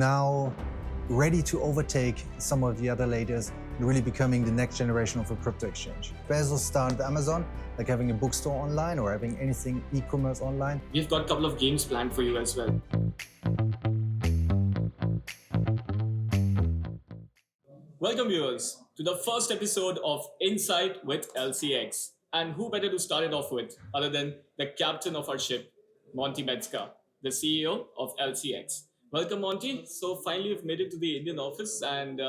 Now ready to overtake some of the other leaders and really becoming the next generation of a crypto exchange. Bezos started Amazon, like having a bookstore online or having anything e-commerce online. We've got a couple of games planned for you as well. Welcome viewers to the first episode of Insight with LCX. And who better to start it off with other than the captain of our ship, Monty Metzger, the CEO of LCX. Welcome, Monty. So finally, you've made it to the Indian office, and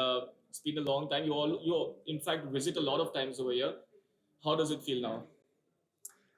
it's been a long time. You in fact visit a lot of times over here. How does it feel now?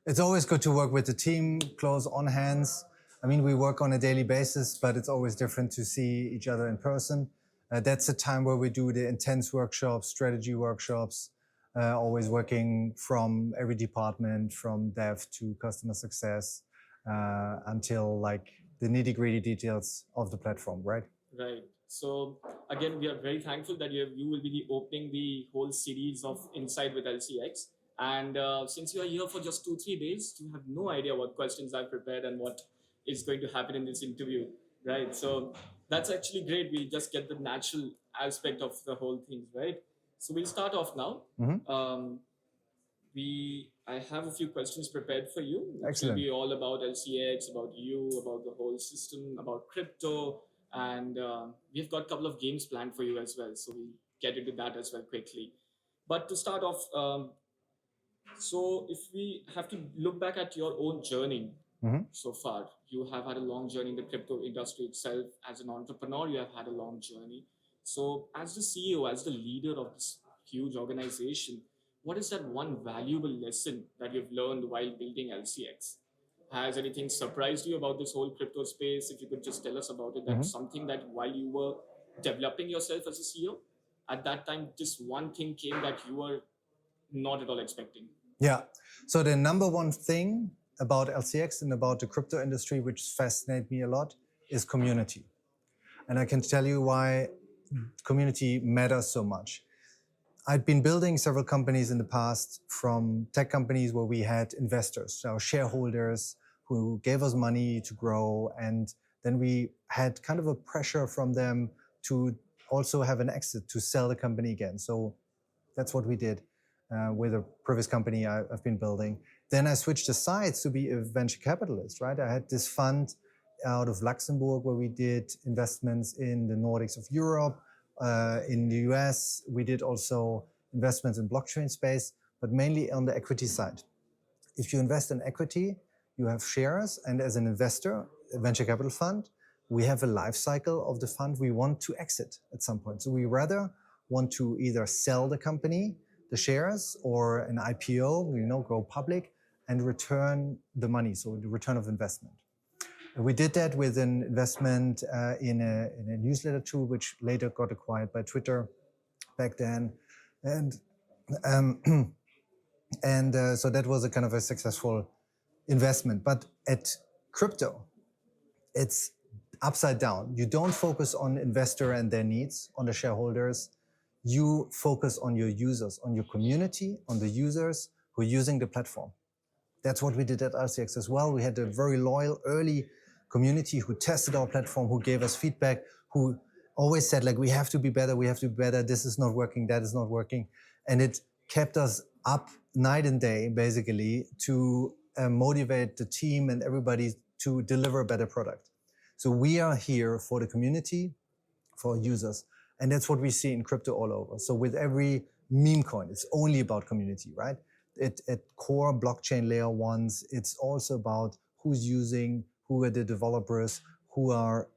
It's always good to work with the team, close on hands. I mean, we work on a daily basis, but it's always different to see each other in person. That's the time where we do the intense workshops, strategy workshops, always working from every department, from dev to customer success, until like the nitty-gritty details of the platform, right? Right. So again, we are very thankful that you will be opening the whole series of Insight with LCX. And since you are here for just 2-3 days, you have no idea what questions I've prepared and what is going to happen in this interview, right? So that's actually great. We'll just get the natural aspect of the whole thing, right? So we'll start off now. I have a few questions prepared for you. It will be all about LCX, about you, about the whole system, about crypto, and we've got a couple of games planned for you as well. So we'll get into that as well quickly. But to start off, so if we have to look back at your own journey so far, you have had a long journey in the crypto industry itself. As an entrepreneur, you have had a long journey. So as the CEO, as the leader of this huge organization, what is that one valuable lesson that you've learned while building LCX? Has anything surprised you about this whole crypto space? If you could just tell us about it, that's something that while you were developing yourself as a CEO, at that time, this one thing came that you were not at all expecting. Yeah. So the number one thing about LCX and about the crypto industry, which fascinates me a lot, is community. And I can tell you why community matters so much. I'd been building several companies in the past, from tech companies where we had investors, our shareholders who gave us money to grow. And then we had kind of a pressure from them to also have an exit, to sell the company again. So that's what we did with a previous company I've been building. Then I switched the sides to be a venture capitalist, right? I had this fund out of Luxembourg where we did investments in the Nordics of Europe, in the US. We did also investments in blockchain space, but mainly on the equity side. If you invest in equity, you have shares, and as an investor, a venture capital fund, we have a life cycle of the fund. We want to exit at some point. So we rather want to either sell the company, the shares, or an IPO, go public and return the money, so the return of investment. And we did that with an investment in a newsletter tool, which later got acquired by Twitter back then. And so that was a kind of a successful investment. But at crypto, it's upside down. You don't focus on investor and their needs, on the shareholders. You focus on your users, on your community, on the users who are using the platform. That's what we did at LCX as well. We had a very loyal early community who tested our platform, who gave us feedback, who always said, like, we have to be better, this is not working, that is not working. And it kept us up night and day, basically, to motivate the team and everybody to deliver a better product. So we are here for the community, for users. And that's what we see in crypto all over. So with every meme coin, it's only about community, right? At core blockchain layer ones, it's also about who's using, who are the developers, who are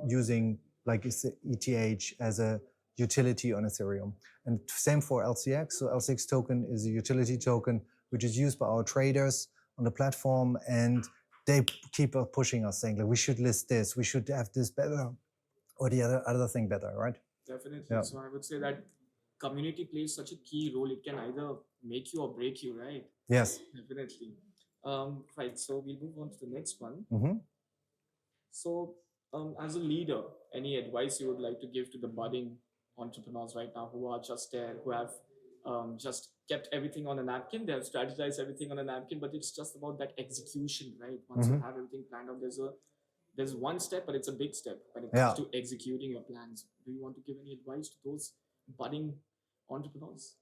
using like ETH as a utility on Ethereum. And same for LCX. So LCX token is a utility token, which is used by our traders on the platform. And they keep pushing us, saying, like, we should list this, we should have this better, or the other thing better, right? Definitely. Yeah. So I would say that community plays such a key role. It can either make you or break you, right? Yes. Definitely. Right. So we'll move on to the next one. So as a leader, any advice you would like to give to the budding entrepreneurs right now who are just there, who have just kept everything on a napkin? They have strategized everything on a napkin, but it's just about that execution, right? Once you have everything planned out, there's a there's one step, but it's a big step when it comes to executing your plans. Do you want to give any advice to those budding entrepreneurs?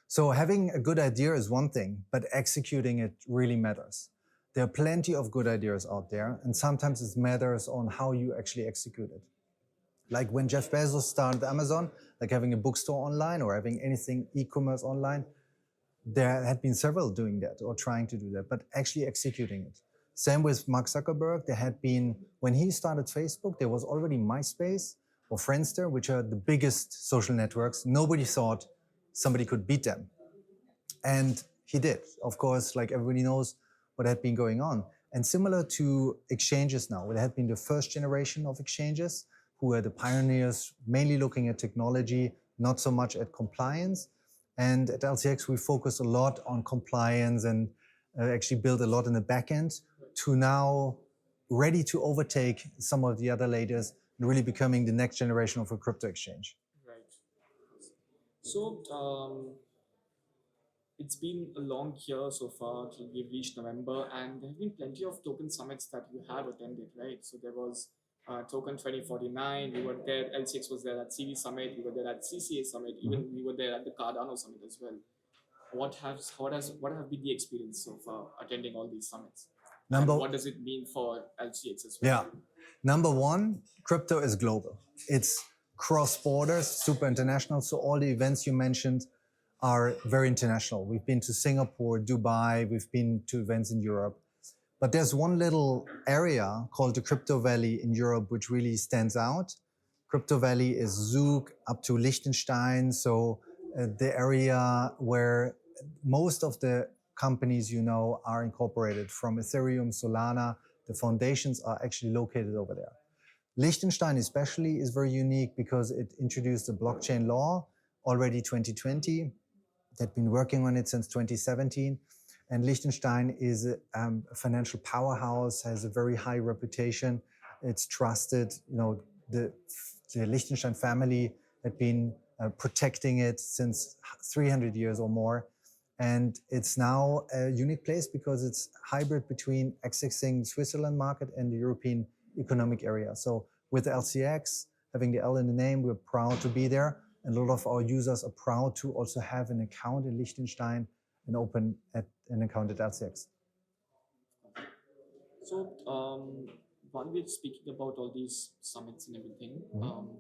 So having a good idea is one thing, but executing it really matters. There are plenty of good ideas out there, and sometimes it matters on how you actually execute it. Like when Jeff Bezos started Amazon, like having a bookstore online or having anything e-commerce online, there had been several doing that or trying to do that, but actually executing it. Same with Mark Zuckerberg. There had been, when he started Facebook, there was already MySpace or Friendster, which are the biggest social networks. Nobody thought somebody could beat them. And he did. Of course, like everybody knows what had been going on. And similar to exchanges now, there had been the first generation of exchanges who were the pioneers, mainly looking at technology, not so much at compliance. And at LCX, we focus a lot on compliance and actually build a lot in the back end to now ready to overtake some of the other leaders and really becoming the next generation of a crypto exchange. Right. So it's been a long year so far till we've reached November, and there have been plenty of token summits that you have attended, right? So there was Token 2049, we were there, LCX was there at CV Summit, we were there at CCA Summit, even we were there at the Cardano Summit as well. What have been the experience so far attending all these summits? What does it mean for LCX as well? Yeah. Number one, crypto is global. It's cross-borders, super international. So all the events you mentioned are very international. We've been to Singapore, Dubai, we've been to events in Europe. But there's one little area called the Crypto Valley in Europe, which really stands out. Crypto Valley is Zug up to Liechtenstein. So the area where most of the companies you know are incorporated, from Ethereum, Solana, the foundations are actually located over there. Liechtenstein especially is very unique because it introduced a blockchain law already 2020. They'd been working on it since 2017. And Liechtenstein is a financial powerhouse, has a very high reputation. It's trusted. You know, the Liechtenstein family had been protecting it since 300 years or more. And it's now a unique place because it's hybrid between accessing Switzerland market and the European economic area. So with LCX, having the L in the name, we're proud to be there. And a lot of our users are proud to also have an account in Liechtenstein and open an account at LCX. So while we're speaking about all these summits and everything,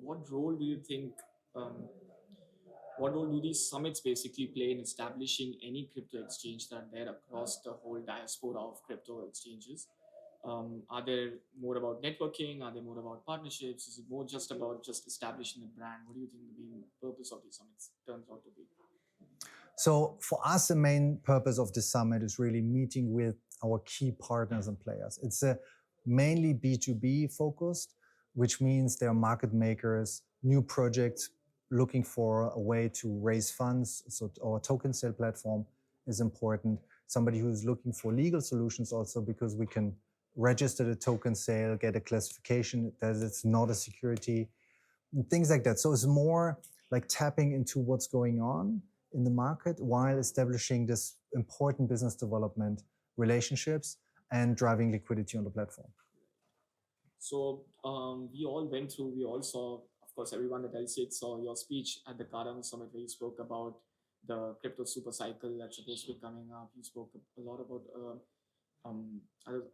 what role do you think, what role do these summits basically play in establishing any crypto exchange that are there across the whole diaspora of crypto exchanges? Are they more about networking? Are they more about partnerships? Is it more just about establishing a brand? What do you think the main purpose of these summits turns out to be? So for us, the main purpose of this summit is really meeting with our key partners and players. It's mainly B2B focused, which means there are market makers, new projects looking for a way to raise funds. So our token sale platform is important. Somebody who's looking for legal solutions also, because we can register the token sale, get a classification that it's not a security, and things like that. So it's more like tapping into what's going on in the market while establishing this important business development relationships and driving liquidity on the platform. So we all saw, of course, everyone at LCX saw your speech at the Cardano Summit where you spoke about the crypto super cycle that's supposed to be coming up. You spoke a lot about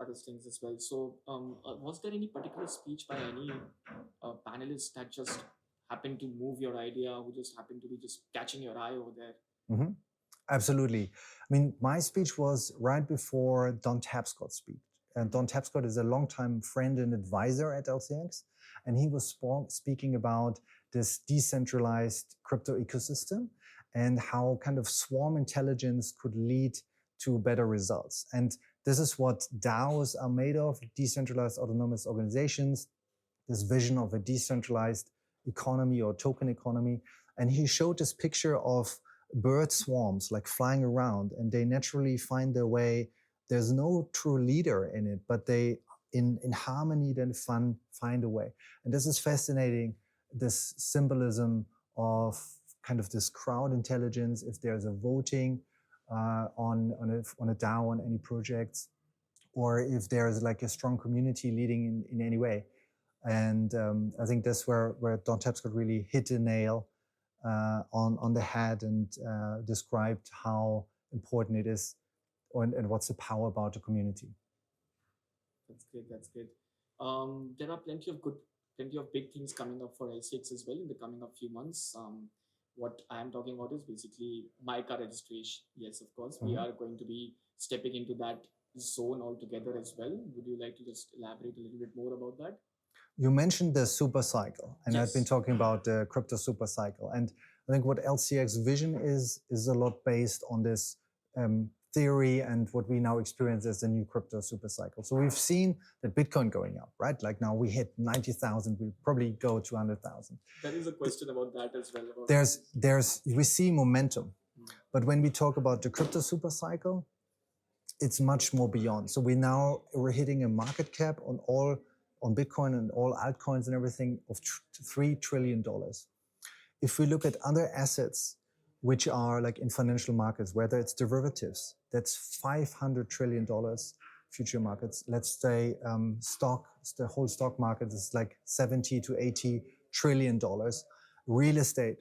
other things as well. So was there any particular speech by any panelist that just happened to move your idea, who just happened to be just catching your eye over there? Mm-hmm. Absolutely. I mean, my speech was right before Don Tapscott's speech. And Don Tapscott is a longtime friend and advisor at LCX. And he was speaking about this decentralized crypto ecosystem and how kind of swarm intelligence could lead to better results. And this is what DAOs are made of, decentralized autonomous organizations, this vision of a decentralized economy or token economy. And he showed this picture of bird swarms like flying around, and they naturally find their way. There's no true leader in it, but they in harmony then find a way. And this is fascinating, this symbolism of kind of this crowd intelligence. If there's a voting on a DAO on any projects, or if there's like a strong community leading in any way. And I think that's where Don Tapscott really hit a nail on the head and described how important it is and what's the power about the community. That's great. That's great. There are plenty of big things coming up for LCX as well in the coming up few months. What I am talking about is basically my car registration. Yes, of course, we are going to be stepping into that zone altogether as well. Would you like to just elaborate a little bit more about that? You mentioned the super cycle, and Yes. I've been talking about the crypto super cycle. And I think what LCX vision is a lot based on this theory and what we now experience as the new crypto super cycle. So we've seen that Bitcoin going up, right? Like now we hit 90,000, we'll probably go to 100,000. There is a question about that as well. We see momentum, but when we talk about the crypto super cycle, it's much more beyond. So we're hitting a market cap on Bitcoin and all altcoins and everything of $3 trillion. If we look at other assets, which are like in financial markets, whether it's derivatives, that's $500 trillion future markets. Let's say the whole stock market is like $70 to $80 trillion. Real estate,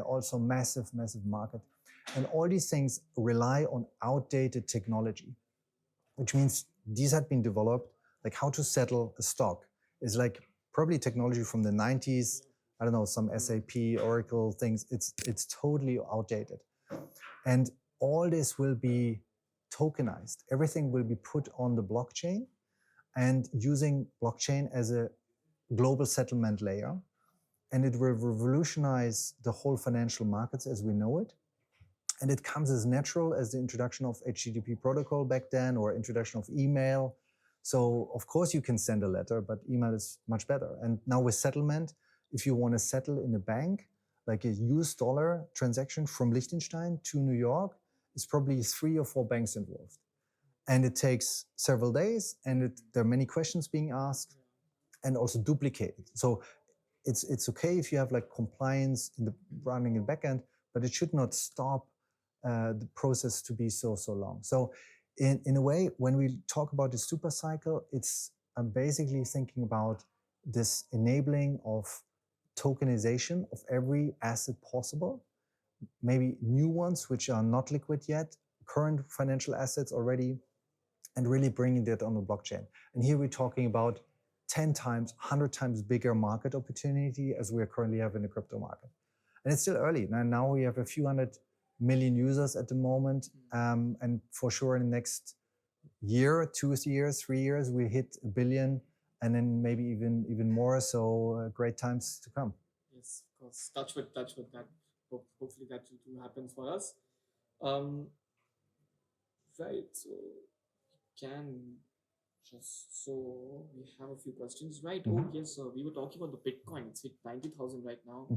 also massive, massive market. And all these things rely on outdated technology, which means these had been developed, like how to settle a stock is like probably technology from the 90s. I don't know, some SAP, Oracle things. It's totally outdated. And all this will be tokenized. Everything will be put on the blockchain and using blockchain as a global settlement layer. And it will revolutionize the whole financial markets as we know it. And it comes as natural as the introduction of HTTP protocol back then, or introduction of email. So of course you can send a letter, but email is much better. And now with settlement, if you want to settle in a bank, like a US dollar transaction from Liechtenstein to New York, it's probably 3 or 4 banks involved. And it takes several days, and there are many questions being asked and also duplicated. So it's okay if you have like compliance in the running in backend, but it should not stop the process to be so long. So in a way, when we talk about the super cycle, I'm basically thinking about this enabling of tokenization of every asset possible, maybe new ones which are not liquid yet, current financial assets already, and really bringing that on the blockchain. And here we're talking about 10 times, 100 times bigger market opportunity as we currently have in the crypto market. And it's still early. Now we have a few 100 million users at the moment. And for sure in the next year, 2 years, 3 years, we hit 1 billion. And then maybe even more. So great times to come. Yes, of course. Touch with that. Hopefully that will happen for us. Right. So we have a few questions, right? Oh yes, we were talking about the Bitcoin. It's hit 90,000 right now.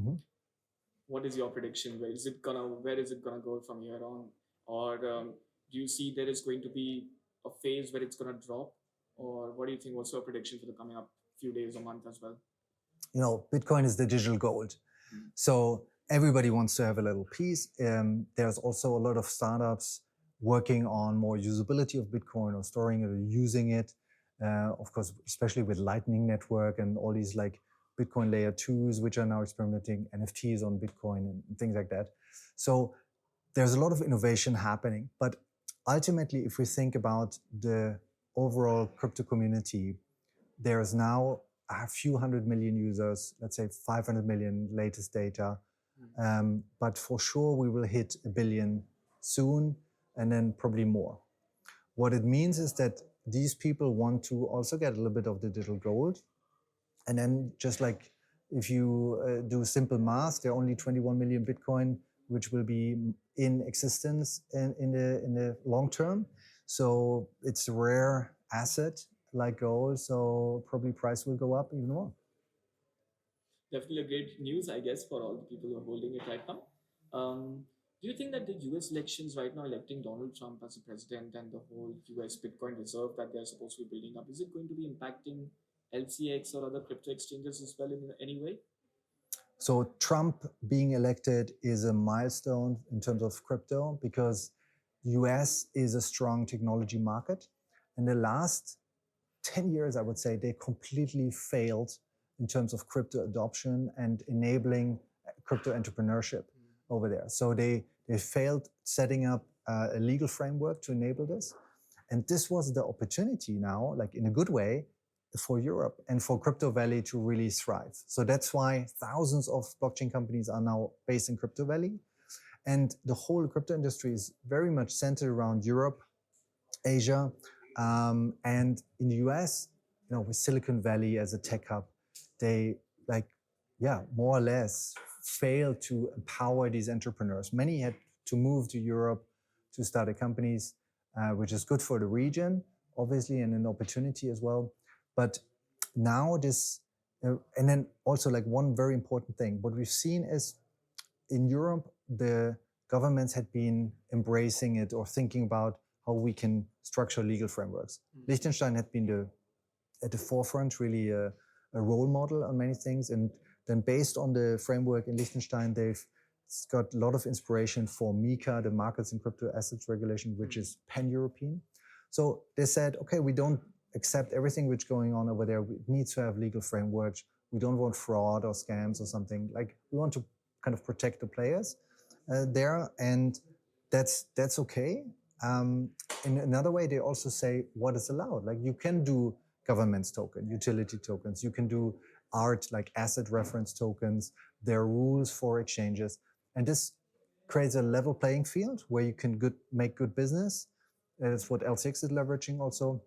What is your prediction? Where is it gonna go from here on? Or do you see there is going to be a phase where it's gonna drop? Or what do you think? What's your prediction for the coming up few days or month as well? You know, Bitcoin is the digital gold. So everybody wants to have a little piece. There's also a lot of startups working on more usability of Bitcoin or storing it or using it. Of course, especially with Lightning Network and all these like Bitcoin layer 2s, which are now experimenting NFTs on Bitcoin and things like that. So there's a lot of innovation happening. But ultimately, if we think about the overall crypto community, there's now a few 100 million users, let's say 500 million latest data. But for sure, we will hit 1 billion soon, and then probably more. What it means is that these people want to also get a little bit of the digital gold. And then just like if you do simple math, there are only 21 million Bitcoin, which will be in existence in the long term. So it's a rare asset like gold, so probably price will go up even more. Definitely a great news, I guess, for all the people who are holding it right now. Do you think that the US elections right now, electing Donald Trump as the president and the whole US Bitcoin reserve that they're supposed to be building up, is it going to be impacting LCX or other crypto exchanges as well in any way? So Trump being elected is a milestone in terms of crypto because US is a strong technology market. in the last 10 years, I would say, they completely failed in terms of crypto adoption and enabling crypto entrepreneurship over there. So they failed setting up a legal framework to enable this. And this was the opportunity now, like in a good way, for Europe and for Crypto Valley to really thrive. So that's why thousands of blockchain companies are now based in Crypto Valley. And the whole crypto industry is very much centered around Europe, Asia, and in the US, with Silicon Valley as a tech hub, they more or less failed to empower these entrepreneurs. Many had to move to Europe to start their companies, which is good for the region, obviously, and an opportunity as well. But now and then also like one very important thing, what we've seen is in Europe, the governments had been embracing it or thinking about how we can structure legal frameworks. Liechtenstein had been at the forefront, really a role model on many things. And then based on the framework in Liechtenstein, they've got a lot of inspiration for MiCA, the Markets and Crypto Assets Regulation, which is pan-European. So they said, okay, we don't accept everything which is going on over there. We need to have legal frameworks. We don't want fraud or scams or something. Like we want to kind of protect the players there, and that's okay. In another way, they also say what is allowed. Like you can do governance token, utility tokens. You can do art like asset reference tokens. There are rules for exchanges, and this creates a level playing field where you can make good business. That's what LCX is leveraging also,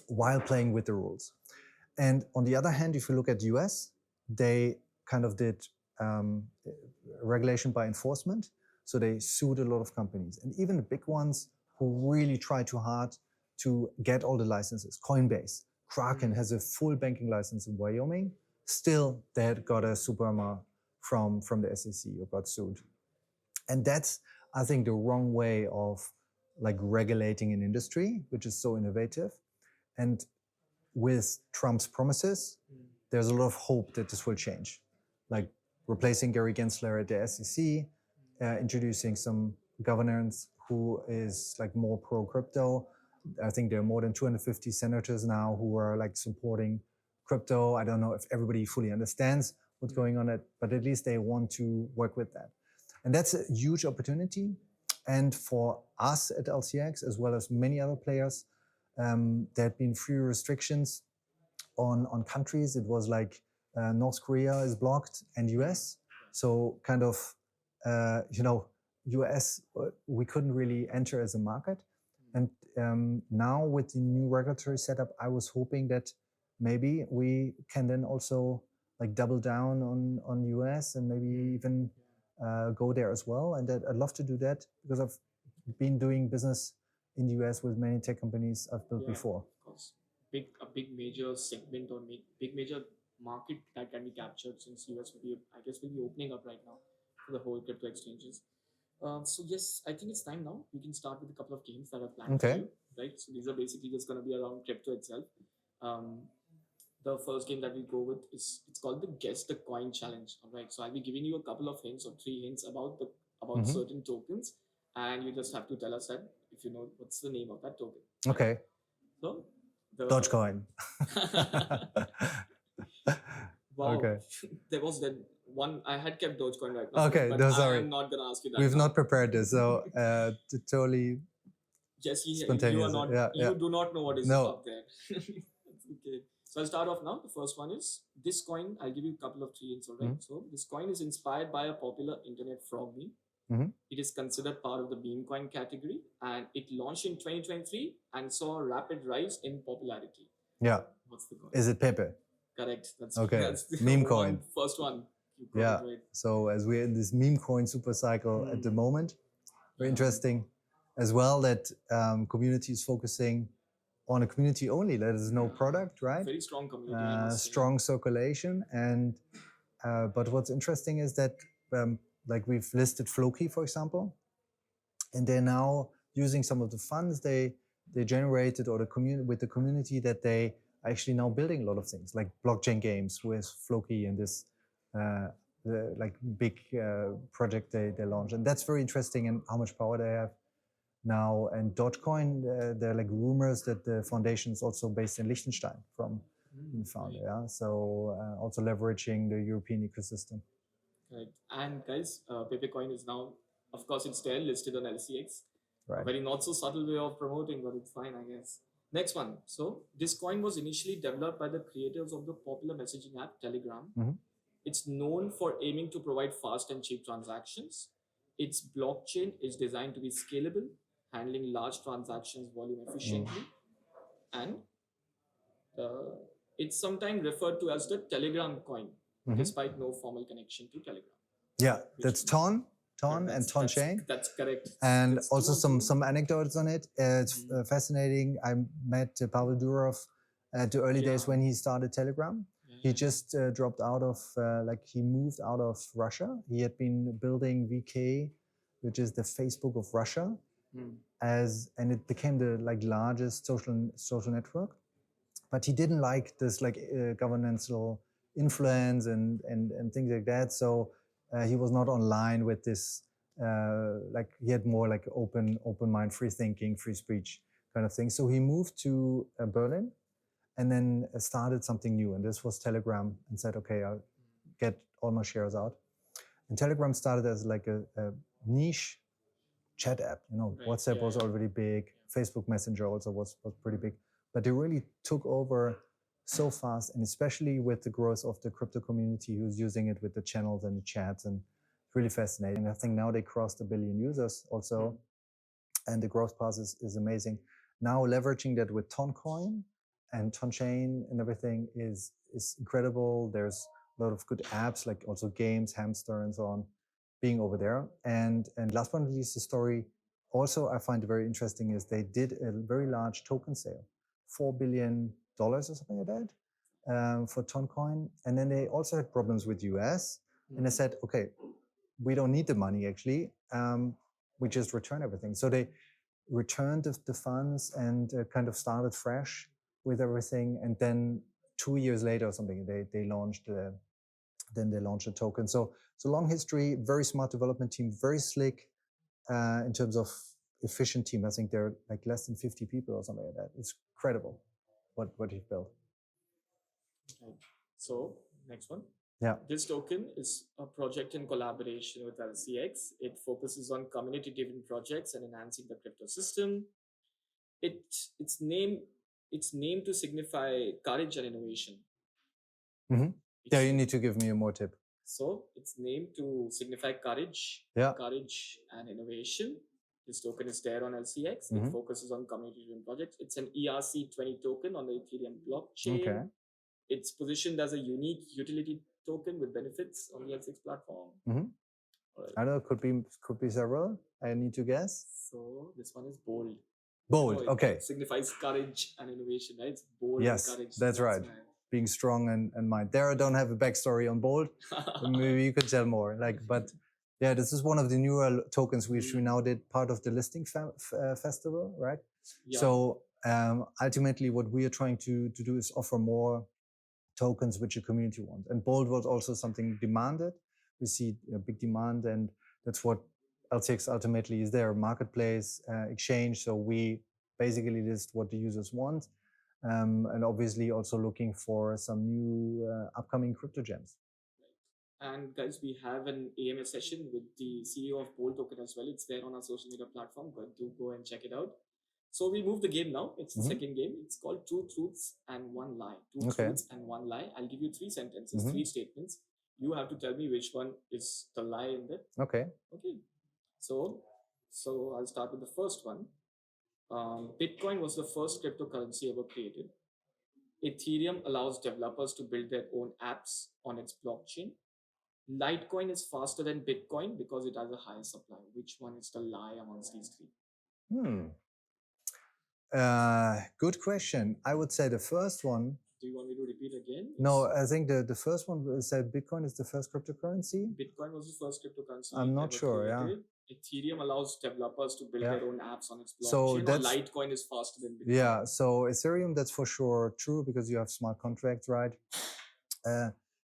while playing with the rules. And on the other hand, if you look at the US, they kind of did regulation by enforcement. So they sued a lot of companies, and even the big ones who really try too hard to get all the licenses. Coinbase, Kraken has a full banking license in Wyoming. Still, they had got a SUPRMA from the SEC or got sued. And that's, I think, the wrong way of like regulating an industry, which is so innovative. And with Trump's promises, there's a lot of hope that this will change. Like replacing Gary Gensler at the SEC, introducing some governance who is like more pro-crypto. I think there are more than 250 senators now who are like supporting crypto. I don't know if everybody fully understands what's going on, but at least they want to work with that. And that's a huge opportunity. And for us at LCX, as well as many other players, there had been few restrictions on countries. It was like North Korea is blocked and US. So kind of, US, we couldn't really enter as a market. And now with the new regulatory setup, I was hoping that maybe we can then also like double down on US and maybe even go there as well. And that I'd love to do that because I've been doing business in the US with many tech companies I've built before. Of course. A big major segment or big major market that can be captured, since US will be opening up right now for the whole crypto exchanges. So yes, I think it's time now. We can start with a couple of games that are planned for you, right? So these are basically just going to be around crypto itself. The first game that we go with it's called the Guess the Coin Challenge. All right. So I'll be giving you a couple of hints or 3 hints about certain tokens, and you just have to tell us that if you know what's the name of that token. Okay. So Dogecoin. Wow. Okay. There was that one. I had kept Dogecoin right now. Okay, but no, sorry. I'm not gonna ask you that. We've not prepared this, so totally. Yes, spontaneous. You are not. You do not know what is up there. Okay. So I'll start off now. The first one is this coin. I'll give you a couple of 3 hints. All right. So this coin is inspired by a popular internet frog meme. It is considered part of the meme coin category, and it launched in 2023 and saw a rapid rise in popularity. Yeah. What's the coin? Is it Pepe? Correct. That's okay. That's the meme coin. First one. Yeah. Right. So as we're in this meme coin super cycle at the moment, very interesting as well that community is focusing on a community only. There is no product, right? Very strong community. Strong circulation, and but what's interesting is that like we've listed Floki, for example, and they're now using some of the funds they generated or with the community that they are actually now building a lot of things like blockchain games with Floki and this like big project they launched, and that's very interesting and how much power they have. now. And Dogecoin, there are like rumors that the foundation is also based in Liechtenstein from the founder. Right. Yeah, so also leveraging the European ecosystem. Right. And guys, Pepecoin is now, of course, it's there listed on LCX. Right. A very not so subtle way of promoting, but it's fine, I guess. Next one. So this coin was initially developed by the creators of the popular messaging app Telegram. It's known for aiming to provide fast and cheap transactions. Its blockchain is designed to be scalable, handling large transactions volume efficiently, and it's sometimes referred to as the Telegram coin, despite no formal connection to Telegram. Yeah, that's Ton and Ton Chain. That's correct. And that's also some anecdotes on it. It's fascinating. I met Pavel Durov at the early days when he started Telegram. He just dropped out of, he moved out of Russia. He had been building VK, which is the Facebook of Russia, and it became the largest social network. But he didn't like this governmental influence and things like that. So he was not online with this. He had more like open mind, free thinking, free speech kind of thing. So he moved to Berlin, and then started something new. And this was Telegram, and said, okay, I'll get all my shares out. And Telegram started as like a niche chat app. WhatsApp was already big. Facebook Messenger also was pretty big. But they really took over so fast, and especially with the growth of the crypto community who's using it with the channels and the chats, and really fascinating. I think now they crossed 1 billion users also, and the growth path is amazing. Now leveraging that with Toncoin and Tonchain and everything is incredible. There's a lot of good apps, like also games, Hamster and so on, being over there. And last but not least, the story also I find very interesting is they did a very large token sale, $4 billion or something like that, for Toncoin. And then they also had problems with US, and they said, okay, we don't need the money actually. We just return everything. So they returned the funds and kind of started fresh with everything. And then 2 years later or something, they launched a token. So long history, very smart development team, very slick in terms of efficient team. I think they're like less than 50 people or something like that. It's incredible what he built. Okay. So next one. Yeah. This token is a project in collaboration with LCX. It focuses on community-driven projects and enhancing the crypto system. It's named to signify courage and innovation. Yeah, you need to give me a more tip. So it's named to signify courage, courage and innovation. This token is there on LCX. It focuses on community-driven projects. It's an ERC20 token on the Ethereum blockchain. Okay. It's positioned as a unique utility token with benefits on the LCX platform. Right. I don't know, could be several. I need to guess. So this one is bold. Bold, okay. It signifies courage and innovation, right? It's bold yes, and courage. That's right. Being strong and mind. There I don't have a backstory on bold. Maybe you could tell more. But yeah, this is one of the newer tokens which we now did part of the listing festival, right? Yeah. So ultimately what we are trying to do is offer more tokens which the community wants. And bold was also something demanded. We see a big demand, and that's what LCX ultimately is there, marketplace, exchange. So we basically list what the users want. And obviously also looking for some new upcoming crypto gems. And guys, we have an AMA session with the CEO of Bold Token as well. It's there on our social media platform. Do go and check it out. So we move the game now. It's the second game. It's called Two Truths and One Lie. Two Truths and One Lie. I'll give you 3 sentences, 3 statements. You have to tell me which one is the lie in that. Okay. So I'll start with the first one. Bitcoin was the first cryptocurrency ever created. Ethereum allows developers to build their own apps on its blockchain. Litecoin is faster than Bitcoin because it has a higher supply. Which one is the lie amongst these 3? Good question. I would say the first one. Do you want me to repeat again? No, I think the first one said Bitcoin is the first cryptocurrency. Bitcoin was the first cryptocurrency. I'm not sure, created. Ethereum allows developers to build their own apps on its blockchain. So Litecoin is faster than Bitcoin. Yeah, so Ethereum, that's for sure true because you have smart contracts, right?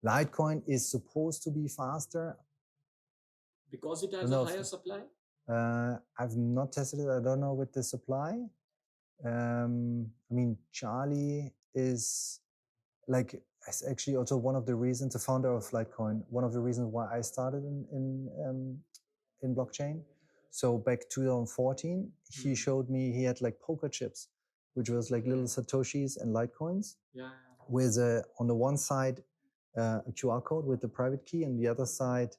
Litecoin is supposed to be faster. Because it has a higher supply? I've not tested it. I don't know with the supply. I mean, Charlie is like it's actually also one of the reasons, the founder of Litecoin, one of the reasons why I started in blockchain. So back 2014, he showed me he had like poker chips, which was like little satoshis and Litecoins, with on the one side a QR code with the private key, and the other side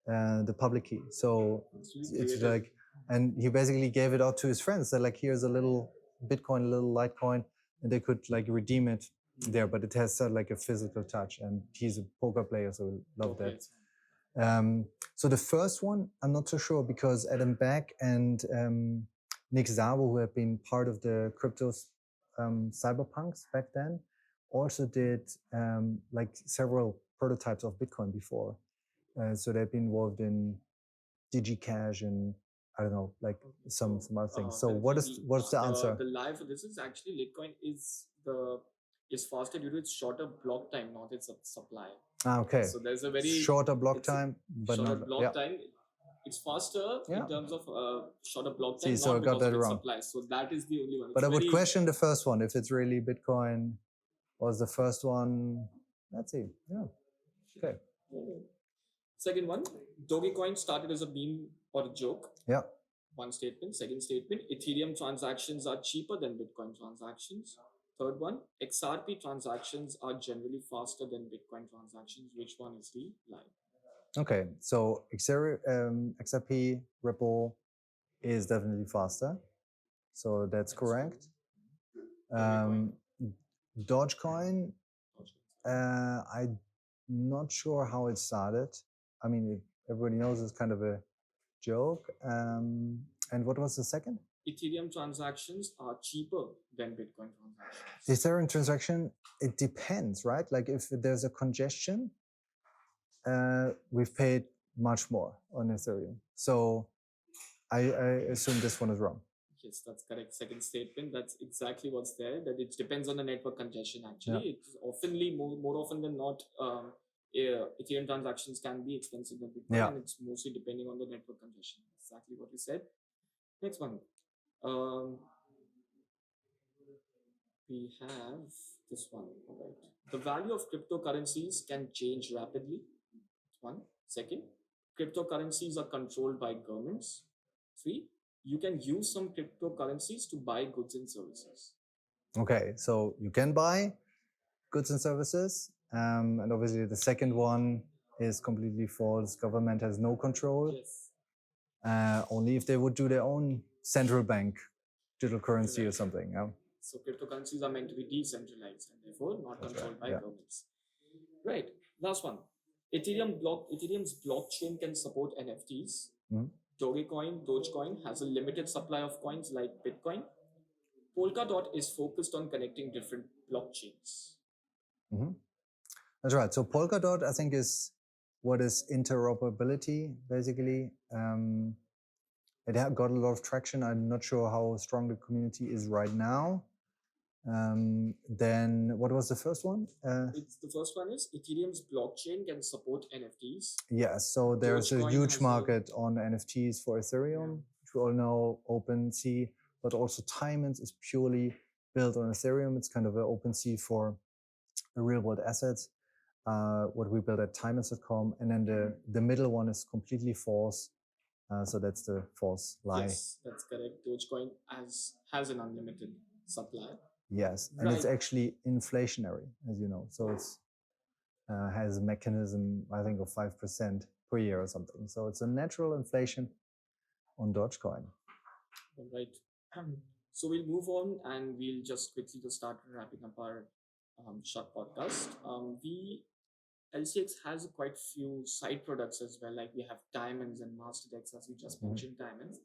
the public key. So it's like, and he basically gave it out to his friends. They're like, here's a little Bitcoin, a little Litecoin, and they could like redeem it there, but it has like a physical touch. And he's a poker player, so we love that. So the first one, I'm not so sure, because Adam Back and Nick Szabo, who have been part of the crypto cyberpunks back then, also did like several prototypes of Bitcoin before. So they've been involved in DigiCash and I don't know, like some other things. So what's the answer? The lie for this is actually Litecoin is faster due to its shorter block time, not its supply. Okay. So there's a very shorter block time, but shorter not block time. It's faster in terms of shorter block time, so not I got because that of its wrong. supply. So that is the only one. But I would question the first one, if it's really Bitcoin was the first one. Let's see. Yeah. Okay. Second one, Dogecoin started as a meme or a joke. Yeah. One statement. Second statement, Ethereum transactions are cheaper than Bitcoin transactions. Third one, XRP transactions are generally faster than Bitcoin transactions. Which one is the lie? Okay, so XRP Ripple is definitely faster. So that's correct. Dogecoin, I'm not sure how it started. I mean, everybody knows it's kind of a joke. And what was the second? Ethereum transactions are cheaper than Bitcoin transactions. Ethereum transaction, it depends, right? Like if there's a congestion, we've paid much more on Ethereum. So I assume this one is wrong. Yes, that's correct. Second statement, that's exactly what's there. That it depends on the network congestion. Actually, it's oftenly more often than not, Ethereum transactions can be expensive than Bitcoin, and it's mostly depending on the network congestion. Exactly what you said. Next one, we have this one. All right. The value of cryptocurrencies can change rapidly. One. Second, cryptocurrencies are controlled by governments. Three, you can use some cryptocurrencies to buy goods and services. Okay, so you can buy goods and services. And obviously the second one is completely false. Government has no control. Yes. Only if they would do their own central bank digital currency or something. Yeah? So cryptocurrencies are meant to be decentralized and therefore not controlled by governments. Right. Last one. Ethereum's blockchain can support NFTs. Dogecoin has a limited supply of coins like Bitcoin. Polkadot is focused on connecting different blockchains. That's right. So Polkadot, I think, is what is interoperability, basically. It got a lot of traction. I'm not sure how strong the community is right now. Then what was the first one? The first one is Ethereum's blockchain can support NFTs. Yeah, so there's a huge market on NFTs for Ethereum, which we all know, OpenSea, but also Timons is purely built on Ethereum. It's kind of an OpenSea for real world assets, what we built at Timons.com. And then the middle one is completely false. So that's the false lie. Yes, that's correct. Dogecoin has an unlimited supply. Yes, and it's actually inflationary, as you know. So it's has a mechanism, I think, of 5% per year or something. So it's a natural inflation on Dogecoin. All right. So we'll move on and we'll just quickly start wrapping up our short podcast. LCX has quite few side products as well. Like we have Diamonds and MasterDex, as you just mentioned, Diamonds.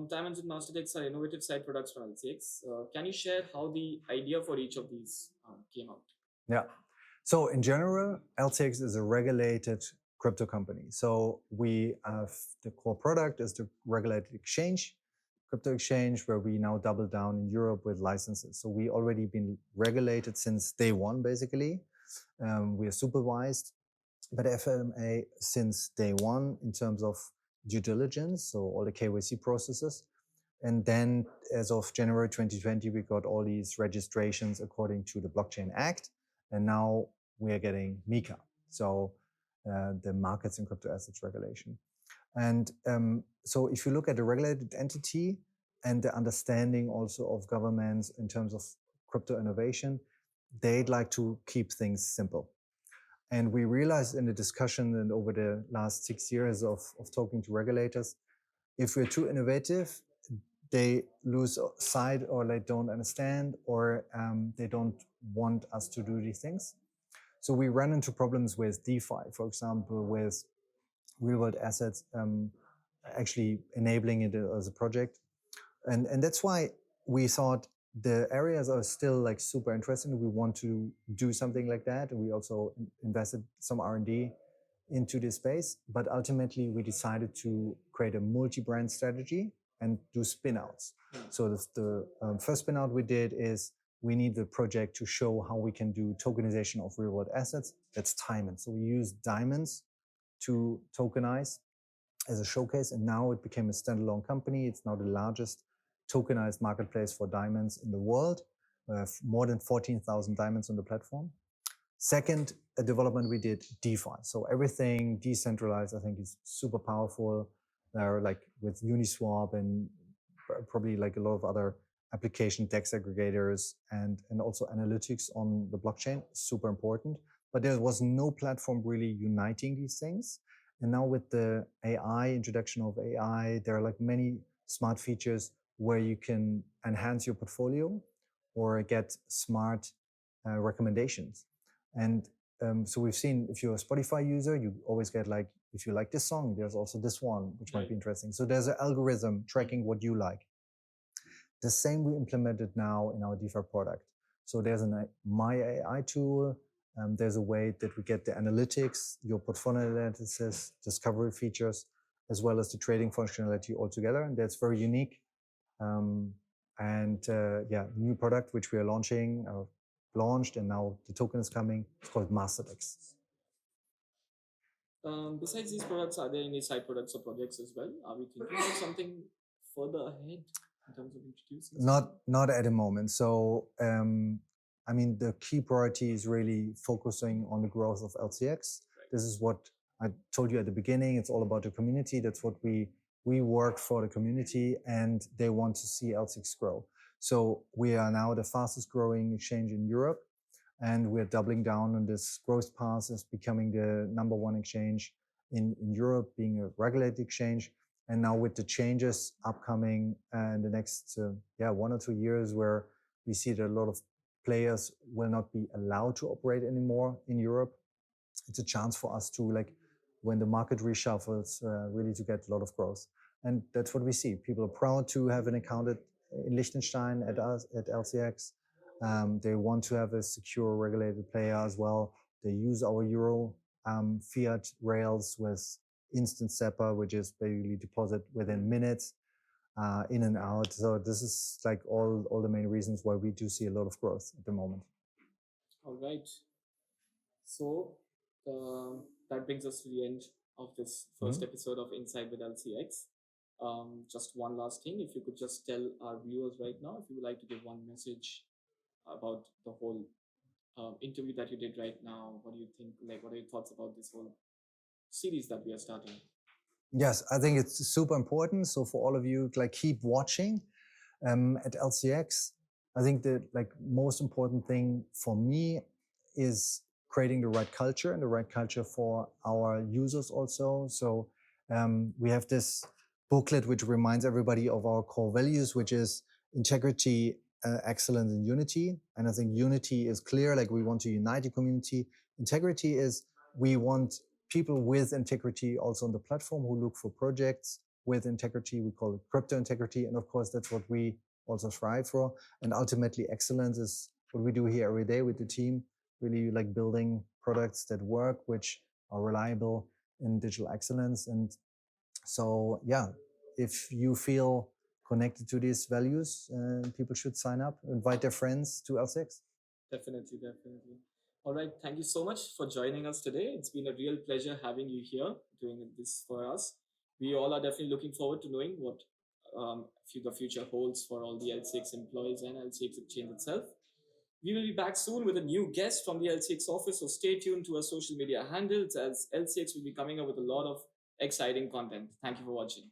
Diamonds and MasterDex are innovative side products from LCX. Can you share how the idea for each of these came out? Yeah. So in general, LCX is a regulated crypto company. So we have the core product is the regulated exchange, crypto exchange, where we now double down in Europe with licenses. So we already been regulated since day one, basically. We are supervised by the FMA since day one in terms of due diligence, so all the KYC processes. And then as of January 2020, we got all these registrations according to the Blockchain Act. And now we are getting MiCA, so the Markets in Crypto Assets Regulation. And so if you look at the regulated entity and the understanding also of governments in terms of crypto innovation, they'd like to keep things simple. And we realized in the discussion and over the last 6 years of talking to regulators, if we're too innovative, they lose sight or they don't understand or they don't want us to do these things. So we run into problems with DeFi, for example, with real-world assets, actually enabling it as a project. And that's why we thought the areas are still like super interesting. We want to do something like that. And we also invested some R&D into this space. But ultimately, we decided to create a multi-brand strategy and do spin-outs. So the first spin-out we did is we need the project to show how we can do tokenization of real-world assets. That's diamonds. So we use diamonds to tokenize as a showcase, and now it became a standalone company. It's now the largest tokenized marketplace for diamonds in the world. More than 14,000 diamonds on the platform. Second, a development we did, DeFi. So everything decentralized, I think, is super powerful. Like with Uniswap and probably like a lot of other application DEX aggregators and also analytics on the blockchain, super important. But there was no platform really uniting these things. And now with the AI, introduction of AI, there are like many smart features where you can enhance your portfolio or get smart recommendations. And so we've seen, if you're a Spotify user, you always get like, if you like this song, there's also this one, which might be interesting. So there's an algorithm tracking what you like. The same we implemented now in our DeFi product. So there's a My AI tool. There's a way that we get the analytics, your portfolio analysis, discovery features, as well as the trading functionality all together. And that's very unique. New product which we are launched, and now the token is coming. It's called MasterDex. Besides these products, are there any side products or projects as well? Are we thinking of something further ahead in terms of introducing? Not at the moment. So I mean, the key priority is really focusing on the growth of LCX. Right. This is what I told you at the beginning. It's all about the community. That's what we work for, the community, and they want to see LCX grow. So we are now the fastest growing exchange in Europe, and we're doubling down on this growth path as becoming the #1 exchange in Europe, being a regulated exchange. And now with the changes upcoming in the next 1 or 2 years, where we see that a lot of players will not be allowed to operate anymore in Europe, it's a chance for us to, like, when the market reshuffles, really to get a lot of growth. And that's what we see. People are proud to have an account in Liechtenstein at LCX. They want to have a secure regulated player as well. They use our Euro fiat rails with instant SEPA, which is basically deposit within minutes, in and out. So this is like all the main reasons why we do see a lot of growth at the moment. All right. So that brings us to the end of this first episode of Inside with LCX. Just one last thing, if you could just tell our viewers right now, if you would like to give one message about the whole interview that you did right now. What do you think? Like, what are your thoughts about this whole series that we are starting? Yes, I think it's super important. So for all of you, like, keep watching at LCX. I think the most important thing for me is creating the right culture, and the right culture for our users also. So we have this booklet which reminds everybody of our core values, which is integrity, excellence, and unity. And I think unity is clear, like we want to unite the community. Integrity is we want people with integrity also on the platform who look for projects with integrity. We call it crypto integrity. And of course, that's what we also strive for. And ultimately, excellence is what we do here every day with the team, really like building products that work, which are reliable in digital excellence. And so, yeah, if you feel connected to these values, people should sign up, invite their friends to LCX. Definitely. All right. Thank you so much for joining us today. It's been a real pleasure having you here doing this for us. we all are definitely looking forward to knowing what the future holds for all the LCX employees and LCX exchange itself. We will be back soon with a new guest from the LCX office, so stay tuned to our social media handles as LCX will be coming up with a lot of exciting content. Thank you for watching.